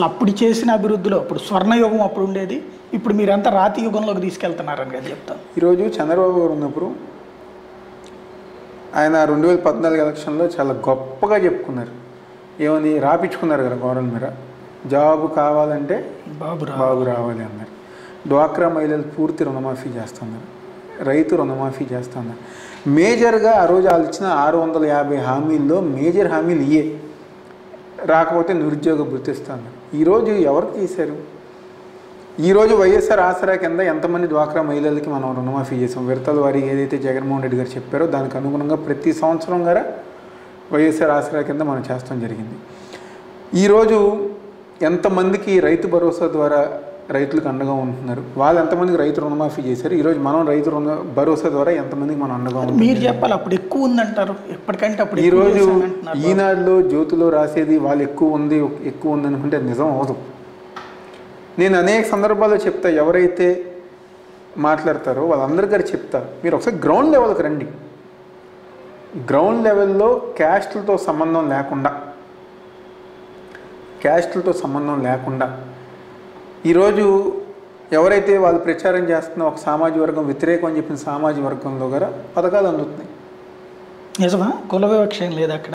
అసలు అప్పుడు చేసిన అభివృద్ధిలో అప్పుడు స్వర్ణయుగం అప్పుడు ఉండేది, ఇప్పుడు మీరంతా రాతి యుగంలోకి తీసుకెళ్తున్నారని కదా చెప్తాను. ఈరోజు చంద్రబాబు గారు ఉన్నప్పుడు ఆయన 2014 ఎలక్షన్లో చాలా గొప్పగా చెప్పుకున్నారు. ఏమని రాపించుకున్నారు కదా గవర్నర్ మీద, జాబు కావాలంటే బాబు రావాలి అన్నారు. డ్వాక్రా మహిళలు పూర్తి రుణమాఫీ చేస్తున్నారు, రైతు రుణమాఫీ చేస్తున్నారు. మేజర్గా ఆ రోజు వాళ్ళు ఇచ్చిన 650 హామీల్లో మేజర్ హామీలు ఇయే. రాకపోతే నిరుద్యోగ భృతిస్తాను. ఈరోజు ఎవరు తీశారు? ఈరోజు వైఎస్ఆర్ ఆసరా కింద ఎంతమంది డ్వాక్రా మహిళలకి మనం రుణమాఫీ చేసాం? విడతల వారికి ఏదైతే జగన్మోహన్ రెడ్డి గారు చెప్పారో దానికి అనుగుణంగా ప్రతి సంవత్సరం గారా వైఎస్ఆర్ ఆసరా కింద మనం చేస్తాం జరిగింది. ఈరోజు ఎంతమందికి రైతు భరోసా ద్వారా రైతులకు అండగా ఉంటున్నారు? వాళ్ళు ఎంతమందికి రైతు రుణమాఫీ చేశారు? ఈరోజు మనం రైతు భరోసా ద్వారా ఎంతమందికి మనం అండగా ఉంటున్నాం? మీరు చెప్పాలి, అప్పుడు ఎక్కువ ఉందంటారు, ఎప్పటికంటే అప్పుడు. ఈరోజు ఈనాడులో జ్యోతిలో రాసేది వాళ్ళు ఎక్కువ ఉంది అనుకుంటే నిజం అవదు. నేను అనేక సందర్భాల్లో చెప్తా, ఎవరైతే మాట్లాడతారో వాళ్ళందరికీ చెప్తా, మీరు ఒకసారి గ్రౌండ్ లెవెల్కి రండి. గ్రౌండ్ లెవెల్లో క్యాస్ట్లతో సంబంధం లేకుండా ఈరోజు ఎవరైతే వాళ్ళు ప్రచారం చేస్తున్న ఒక సామాజిక వర్గం వ్యతిరేకం అని చెప్పిన సామాజిక వర్గంలో కూడా పథకాలు అందుతున్నాయి. నిజమా? కుల వివక్ష ఏం లేదు అక్కడ.